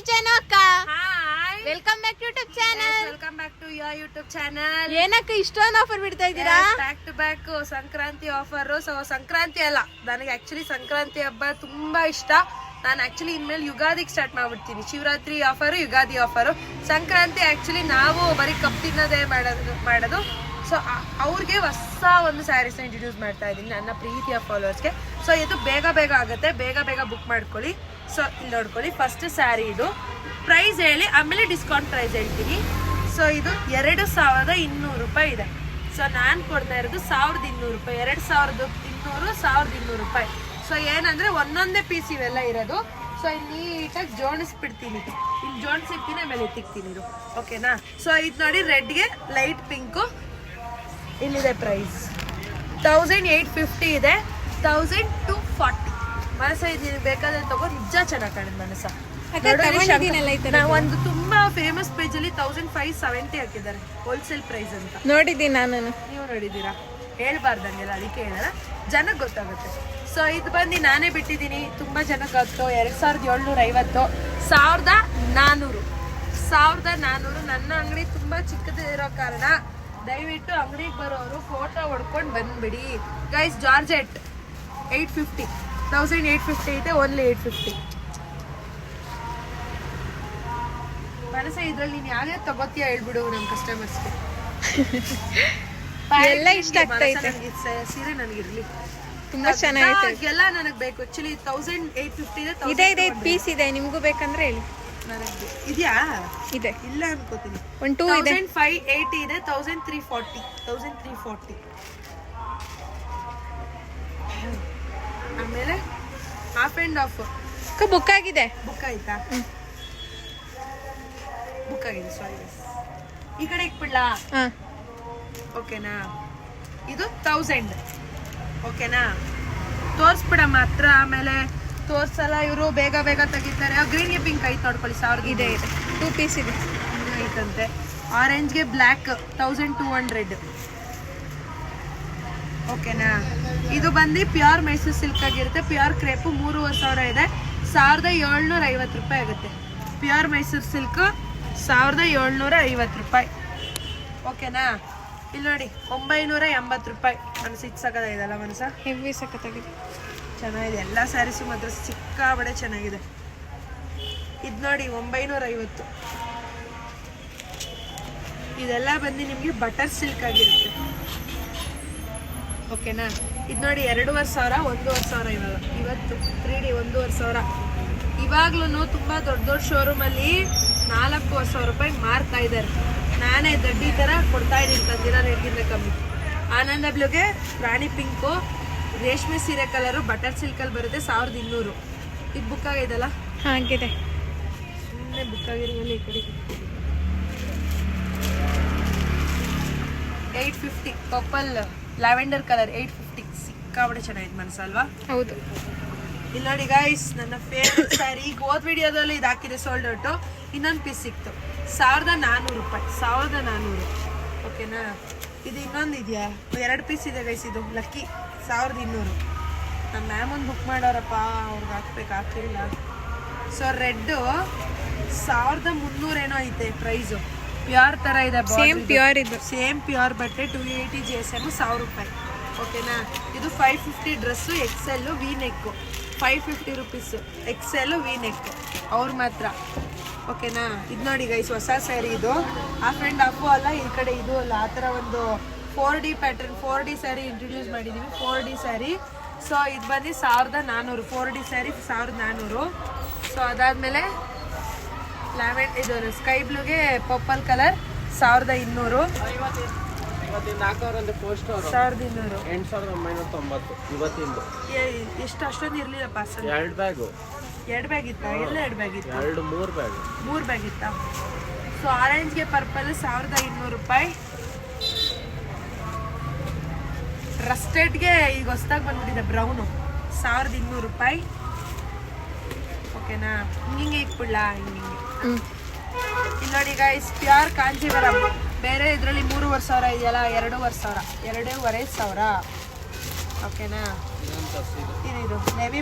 Chain ಅಕ್ಕ. Hi, welcome back to YouTube channel. Welcome back to your YouTube channel. ಏನಕ್ಕ ಇಷ್ಟೊಂದು offer ಬಿಡ್ತಾ ಇದ್ದೀರಾ? Back to back Sankranti offer. So Sankranti ಅಲ್ಲ, ನನಗೆ ಆಕ್ಚುಲಿ ಸಂಕ್ರಾಂತಿ ಹಬ್ಬ ತುಂಬಾ ಇಷ್ಟ. ನಾನು ಆಕ್ಚುಲಿ ಇನ್ಮೇಲೆ ಯುಗಾದಿಗೆ ಸ್ಟಾರ್ಟ್ ಮಾಡ್ಬಿಡ್ತೀನಿ. Shivaratri offer, Ugadi offer. Sankranti actually ನಾವು ಬರೀ ಕಪ್ ತಿನ್ನೋದೇ ಮಾಡೋದು. ಸೊ ಅವ್ರಿಗೆ ಹೊಸ ಒಂದು ಸ್ಯಾರೀಸ್ನ ಇಂಟ್ರೊಡ್ಯೂಸ್ ಮಾಡ್ತಾ ಇದ್ದೀನಿ ನನ್ನ ಪ್ರೀತಿಯ ಫಾಲೋವರ್ಸ್ಗೆ. ಸೊ ಇದು ಬೇಗ ಬೇಗ ಆಗುತ್ತೆ, ಬೇಗ ಬೇಗ ಬುಕ್ ಮಾಡ್ಕೊಳ್ಳಿ. ಸೊ ಇಲ್ಲಿ ನೋಡ್ಕೊಳ್ಳಿ, ಫಸ್ಟ್ ಸ್ಯಾರಿ ಇದು ಪ್ರೈಸ್ ಹೇಳಿ, ಆಮೇಲೆ ಡಿಸ್ಕೌಂಟ್ ಪ್ರೈಸ್ ಹೇಳ್ತೀನಿ. ಸೊ ಇದು 2200 ರೂಪಾಯಿ ಇದೆ. ಸೊ ನಾನು ಕೊಡ್ತಾ ಇರೋದು 1200 ರೂಪಾಯಿ. 2200, 1200 ರೂಪಾಯಿ. ಸೊ ಏನಂದ್ರೆ ಒಂದೊಂದೇ ಪೀಸ್ ಇವೆಲ್ಲ ಇರೋದು. ಸೊ ಇಲ್ಲಿ ನೀಟಾಗಿ ಜೋಡಿಸ್ಬಿಡ್ತೀನಿ, ಇಲ್ಲಿ ಜೋಡಿಸಿರ್ತೀನಿ, ಆಮೇಲೆ ಎತ್ತಿಕ್ತೀನಿ ಇದು, ಓಕೆನಾ? ಸೊ ಇದು ನೋಡಿ, ರೆಡ್ಗೆ ಲೈಟ್ ಪಿಂಕು. ಇಲ್ಲಿದೆ ಪ್ರೈಸ್ 1850 ಇದೆ. 1240 ಮನಸ. ಇದು ಬೇಕಾದ್ರೆ ತಗೋ, ನಿಜ ಚೆನ್ನಾಗಿ ಕಾಣಿದ್ ಮನಸ. ಒಂದು ತುಂಬಾ ಫೇಮಸ್ ಪೇಜ್ ಅಲ್ಲಿ 1570 ಹಾಕಿದ್ದಾರೆ ಹೋಲ್ಸೇಲ್ ಪ್ರೈಸ್ ಅಂತ. ನೋಡಿದ್ದೀನಿ ನಾನು. ನೀವು ನೋಡಿದ್ದೀರಾ? ಹೇಳ್ಬಾರ್ದಂಗೆಲ್ಲ, ಅದಕ್ಕೆ ಹೇಳಲ್ಲ, ಜನಕ್ಕೆ ಗೊತ್ತಾಗುತ್ತೆ. ಸೊ ಇದು ಬಂದು ನಾನೇ ಬಿಟ್ಟಿದ್ದೀನಿ, ತುಂಬಾ ಜನಕ್ಕೆ ಗೊತ್ತು. 2750, 1400. ನನ್ನ ಅಂಗಡಿ ತುಂಬಾ ಚಿಕ್ಕದಿರೋ ಕಾರಣ ದಯವಿಟ್ಟು ಅಂಗಡಿಗೆ ಬರೋರು ಫೋಟೋ ಹೊಡ್ಕೊಂಡು ಬಂದ್ಬಿಡಿ ಗೈಸ್. ಜಾರ್ಜೆಟ್ 850, 1850 ಇದೆ, ಓನ್ಲಿ 850. ಮನಸ ಇದ್ರಲ್ಲಿ ನೀನ್ ಯಾವ್ಯಾವ ತಗೋತೀಯ ಹೇಳ್ಬಿಡು ನಮ್ಮ ಕಸ್ಟಮರ್ಸ್ಗೆ. ಎಲ್ಲ ಇಷ್ಟ ಆಗ್ತೈತೆ. ಸೀರೆ ನನಗಿರ್ಲಿ, ತುಂಬಾ ಚೆನ್ನಾಗಿದೆ. ಎಲ್ಲ ನನಗೆ ಬೇಕು ಆಕ್ಚುಲಿ. 1850 ಇದೆ. ಇದೆ ಪೀಸ್ ಇದೆ, ನಿಮ್ಗೂ ಬೇಕಂದ್ರೆ ಹೇಳಿ. ನನಗೆ ಇದೆಯಾ? ಇದೆ, ಇಲ್ಲ ಅನ್ಕೋತೀನಿ. 1580 ಇದೆ. 1340. ಆಮೇಲೆ ಹಾಫ್ ಅಂಡ್ ಹಾಫ್ ಬುಕ್ ಆಗಿದೆ. ಬುಕ್ ಆಯ್ತಾ? ಬುಕ್ ಆಗಿದೆ, ಸಾರಿ. ಈ ಕಡೆ ಇಟ್ಬಿಡ್ಲಾ? ಓಕೆನಾ? ಇದು 1000, ಓಕೆನಾ? ತೋರ್ಸ್ಬಿಡ ಮಾತ್ರ, ಆಮೇಲೆ ತೋರ್ಸಲ್ಲ ಇವರು, ಬೇಗ ಬೇಗ ತೆಗಿತಾರೆ. ಗ್ರೀನ್ಗೆ ಪಿಂಕ್ ಐತೆ ನೋಡ್ಕೊಳ್ಳಿ, 1000 ಇದೆ. 2 ಪೀಸ್ ಇದೆ, ಐತಂತೆ. ಆರೆಂಜ್ಗೆ ಬ್ಲ್ಯಾಕ್ 1200, ಓಕೆನಾ? ಇದು ಬಂದು ಪ್ಯೂರ್ ಮೈಸೂರು ಸಿಲ್ಕ್ ಆಗಿರುತ್ತೆ. ಪ್ಯೂರ್ ಕ್ರೇಪು 3500 ಇದೆ. 1750 ರೂಪಾಯಿ ಆಗುತ್ತೆ. ಪ್ಯೂರ್ ಮೈಸೂರು ಸಿಲ್ಕ್ 1750 ರೂಪಾಯಿ, ಓಕೆನಾ? ಇಲ್ಲಿ ನೋಡಿ 980 ರೂಪಾಯಿ. ಮನಸ್ಸು ಇದು ಸಕ್ಕತ್ತಾಗಿದೆಲ್ಲ ಮನಸ್ಸ, ಹೆವಿ ಸಕ್ಕತ್ತಾಗಿದೆ, ಚೆನ್ನಾಗಿದೆ. ಎಲ್ಲ ಸ್ಯಾರೀಸು ಮಾತ್ರ ಸಿಕ್ಕಾಬಡೆ ಚೆನ್ನಾಗಿದೆ. ಇದು ನೋಡಿ 950. ಇದೆಲ್ಲ ಬಂದು ನಿಮಗೆ ಬಟರ್ ಸಿಲ್ಕ್ ಆಗಿರುತ್ತೆ, ಓಕೆನಾ? ಇದು ನೋಡಿ 2500, 1500 ಇವತ್ತು 3D 1500. ಇವಾಗ್ಲೂ ತುಂಬಾ ದೊಡ್ಡ ಶೋರೂಮಲ್ಲಿ 4000 ರೂಪಾಯಿ ಮಾರ್ತಾ ಇದ್ದಾರೆ. ನಾನೇ ದಡ್ಡಿ ತರ ಕೊಡ್ತಾ ಇದ್ದೀನಿ, ತಂದಿರೋ ರೇಟ್ಗಿಂತ ಕಮ್ಮಿ. ಆನಂದ ಬ್ಲೂಗೆ ರಾಣಿ ಪಿಂಕು, ರೇಷ್ಮೆ ಸೀರೆ ಕಲರು, ಬಟರ್ ಸಿಲ್ಕಲ್ಲಿ ಬರುತ್ತೆ. 1200. ಇದು ಬುಕ್ ಆಗಿದೆಲ್ಲ, ಹಾಗಿದೆ. ಸುಮ್ಮನೆ ಬುಕ್ ಆಗಿರೋಲ್ಲ. ಈ ಕಡೆ 850 ಪರ್ಪಲ್ ಲ್ಯಾವೆಂಡರ್ ಕಲರ್ 850. ಸಿಕ್ಕಾಬಡೆ ಚೆನ್ನಾಗಿದೆ ಮನಸ್ಸಲ್ವಾ? ಹೌದು. ಇಲ್ಲಿ ನೋಡಿ ಗೈಸ್, ನನ್ನ ಫೇವ್ರೆಟ್ ಸ್ಯಾರಿ. ಈಗ ಹೋದ್ ವಿಡಿಯೋದಲ್ಲಿ ಇದು ಹಾಕಿದೆ ಸೋಲ್ಡ್ ಔಟು. ಇನ್ನೊಂದು ಪೀಸ್ ಸಿಕ್ತು 1400 ರೂಪಾಯಿ. 1400, ಓಕೆನಾ? ಇದು ಇನ್ನೊಂದು ಇದೆಯಾ? 2 ಪೀಸ್ ಇದೆ ಗೈಸ್. ಇದು ಲಕ್ಕಿ 1200. ನಮ್ಮ ಮ್ಯಾಮ್ ಒಂದು ಬುಕ್ ಮಾಡೋರಪ್ಪ, ಅವ್ರಿಗೆ ಹಾಕ್ಲಿಲ್ಲ. ಸೊ ರೆಡ್ಡು 1300 ಏನೋ ಐತೆ ಪ್ರೈಸು. ಪ್ಯೂರ್ ತರ ಇದೆ, ಸೇಮ್ ಪ್ಯೂರ್. ಇದು ಸೇಮ್ ಪ್ಯೂರ್ ಬಟ್ಟೆ. 280 GSM 1000 ರೂಪಾಯಿ, ಓಕೆನಾ? ಇದು 550 dress, XL V neck 550 rupees. XL V neck ಅವ್ರು ಮಾತ್ರ, ಓಕೆನಾ? ಇದು ನೋಡಿ ಗೈಸ್, ಹೊಸ ಸ್ಯಾರಿ. ಇದು ಹಾಫ್ ಆ್ಯಂಡ್ ಹಾಫು ಅಲ್ಲ, ಈ ಕಡೆ ಇದು ಅಲ್ಲ, ಆ ಥರ ಒಂದು 4D pattern, 4D sari introduce ಮಾಡಿದ್ದೀವಿ. 4D ಸ್ಯಾರಿ. ಸೊ ಇದು ಬಂದು 1400. 4D ಸ್ಯಾರಿ 1400. ಸೊ ಅದಾದಮೇಲೆ ಇದು ಸ್ಕೈ ಬ್ಲೂಗೆ ಪರ್ಪಲ್ ಕಲರ್ 1200. 1290 ಎಷ್ಟು? ಅಷ್ಟೊಂದು ಇರ್ಲಿಲ್ಲಪ್ಪ. 2 ಬ್ಯಾಗು, 2 ಬ್ಯಾಗ್ ಇತ್ತಾ? ಎಲ್ಲ 2 ಬ್ಯಾಗ್ ಇತ್ತು? 3 ಬ್ಯಾಗ್. 3 ಬ್ಯಾಗ್ ಇತ್ತಾ? ಸೊ ಆರೆಂಜ್ಗೆ ಪರ್ಪಲ್ 1200 ರೂಪಾಯಿ. ರಸ್ಟೆಡ್ಗೆ ಈಗ ಹೊಸ್ದಾಗಿ ಬಂದ್ಬಿಟ್ಟಿದೆ ಬ್ರೌನು 1200 ರೂಪಾಯಿ, ಓಕೆನಾ? ಹಿಂಗೆ ಇಟ್ಬಿಡ್ಲಾ? ಹಿಂಗೆ ಇಲ್ಲಿ ನೋಡಿ ಗೈಸ್, ಪ್ಯೂರ್ ಕಾಂಜೀವರಂ. ಬೇರೆ ಇದರಲ್ಲಿ 3500 ಇದೆಯಲ್ಲ, 2500, ಓಕೆನಾ? ಇದು ನೆವಿ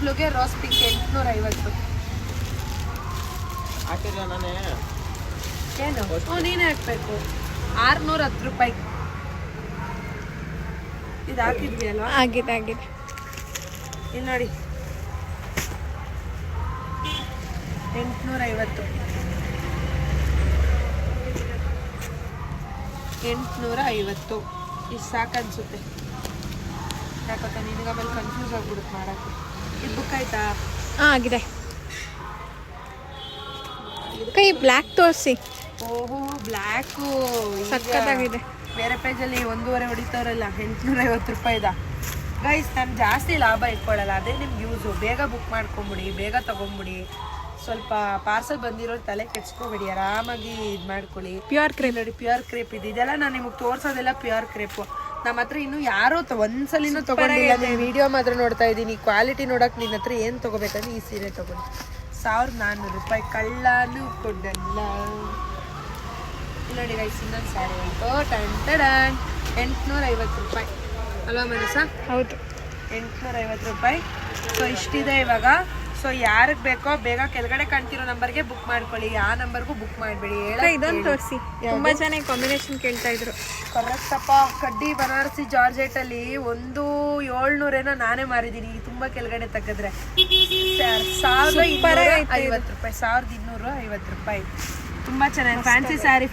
ಬ್ಲೂಗೆ ರೋಸ್ ಪಿಂಕ್ 850. ಹಾಕಿಲ್ಲ ನಾನೇ ಏನು ನೀನೇ ಹಾಕ್ಬೇಕು 610 ರೂಪಾಯಿ ಇದು ಹಾಕಿದ್ವಿ ಅಲ್ವಾ ಆಗಿದೆ ಆಗಿದೆ. ಇಲ್ಲಿ ನೋಡಿ 850 850 ಇಷ್ಟು ಸಾಕನ್ಸುತ್ತೆ. ಯಾಕಂತ ನಿನಗೆ ಆಮೇಲೆ ಕನ್ಫ್ಯೂಸ್ ಆಗ್ಬಿಡುತ್ತೆ ಮಾಡೋಕ್ಕೆ. ಇದು ಬುಕ್ ಆಯ್ತಾ? ಆಗಿದೆ. ಕೈ ಬ್ಲ್ಯಾಕ್ ತೋರಿಸಿ. ಓಹೋ ಬ್ಲ್ಯಾಕು ಸಕ್ಕತ್ತಾಗಿದೆ. ಬೇರೆ ಪೇಜಲ್ಲಿ 1.5 ಹೊಡಿತಾರಲ್ಲ 850 ರೂಪಾಯಿದ. ಗೈಸ್ ನಾನು ಜಾಸ್ತಿ ಲಾಭ ಇಟ್ಕೊಳ್ಳಲ್ಲ, ಅದೇ ನಿಮ್ಗೆ ಯೂಸು. ಬೇಗ ಬುಕ್ ಮಾಡ್ಕೊಂಬಿಡಿ, ಬೇಗ ತೊಗೊಂಬಿಡಿ. ಸ್ವಲ್ಪ ಪಾರ್ಸಲ್ ಬಂದಿರೋ ತಲೆ ಕೆಡ್ಸ್ಕೊಬೇಡಿ, ಆರಾಮಾಗಿ ಇದು ಮಾಡ್ಕೊಳ್ಳಿ. ಪ್ಯೂರ್ ಕ್ರೇಪ್ ನೋಡಿ ಪ್ಯೂರ್ ಕ್ರೇಪ್ ಇದೆ. ಇದೆಲ್ಲ ನಾನು ನಿಮಗೆ ತೋರ್ಸೋದೆಲ್ಲ ಪ್ಯೂರ್ ಕ್ರೇಪು. ನಮ್ಮ ಹತ್ರ ಇನ್ನೂ ಯಾರೋ ಒಂದ್ಸಲಿನೂ ತೊಗೊಂಡಿಲ್ಲ. ನೀವು ವಿಡಿಯೋ ಮಾತ್ರ ನೋಡ್ತಾ ಇದ್ದೀನಿ. ಕ್ವಾಲಿಟಿ ನೋಡೋಕೆ ನಿನ್ನ ಹತ್ರ ಏನು ತೊಗೋಬೇಕಂದ್ರೆ ಈ ಸೀರೆ ತೊಗೊಂಡು 1400 ರೂಪಾಯಿ ಕಳ್ಳನು ಕೊಡಲ್ಲ. ನೋಡಿ ಗೈಸ್ ಇನ್ನೊಂದು ಸ್ಯಾರಿ ಆಯಿತು. ಟನ್ 850 ರೂಪಾಯಿ ಅಲ್ವಾ ಮನಸ? ಹೌದು 850 ರೂಪಾಯಿ. ಸೊ ಇಷ್ಟಿದೆ ಇವಾಗ. ಸೊ ಯಾರಿಗೆ ಬೇಕೋ ಬೇಗ ಕೆಳಗಡೆ ಕಾಣ್ತಿರೋ ನಂಬರ್ಗೆ ಬುಕ್ ಮಾಡ್ಕೊಳ್ಳಿ. ಆ ನಂಬರ್ಗೂ ಬುಕ್ ಮಾಡಬೇಡಿ. ಇದೊಂದು ತೋರಿಸಿ. ತುಂಬಾ ಜನ ಕಾಂಬಿನೇಷನ್ ಕೇಳ್ತಾ ಇದ್ರು. ಕರೆಕ್ಟಪ್ಪ. ಕಡ್ಡಿ ಬನಾರಸಿ ಜಾರ್ಜೆಟ್ ಅಲ್ಲಿ 1700 ನಾನೇ ಮಾರಿದ್ದೀನಿ. ತುಂಬಾ ಕೆಳಗಡೆ ತೆಗೆದ್ರೆ 1250 ರೂಪಾಯಿ. 1250 ರೂಪಾಯಿ. ತುಂಬಾ ಚೆನ್ನಾಗಿ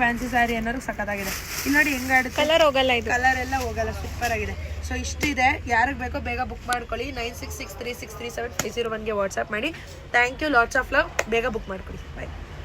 ಫ್ಯಾನ್ಸಿ ಸ್ಯಾರಿ ಅನ್ನೋರು ಸಖತ್ತಾಗಿದೆ. ಇಲ್ಲಿ ನೋಡಿ ಹೆಂಗಾಡುತ್ತೆ. ಕಲರ್ ಹೋಗಲ್ಲ, ಇದು ಕಲರ್ ಎಲ್ಲ ಹೋಗಲ್ಲ, ಸೂಪರ್ ಆಗಿದೆ. ಸೊ ಇಷ್ಟಿದೆ. ಯಾರಿಗೆ ಬೇಕೋ ಬೇಗ ಬುಕ್ ಮಾಡ್ಕೊಳ್ಳಿ. 9663637501ಗೆ ವಾಟ್ಸಪ್ ಮಾಡಿ. Thank you, lots of love. ಬೇಗ ಬುಕ್ ಮಾಡ್ಕೊಳ್ಳಿ. ಬಾಯ್.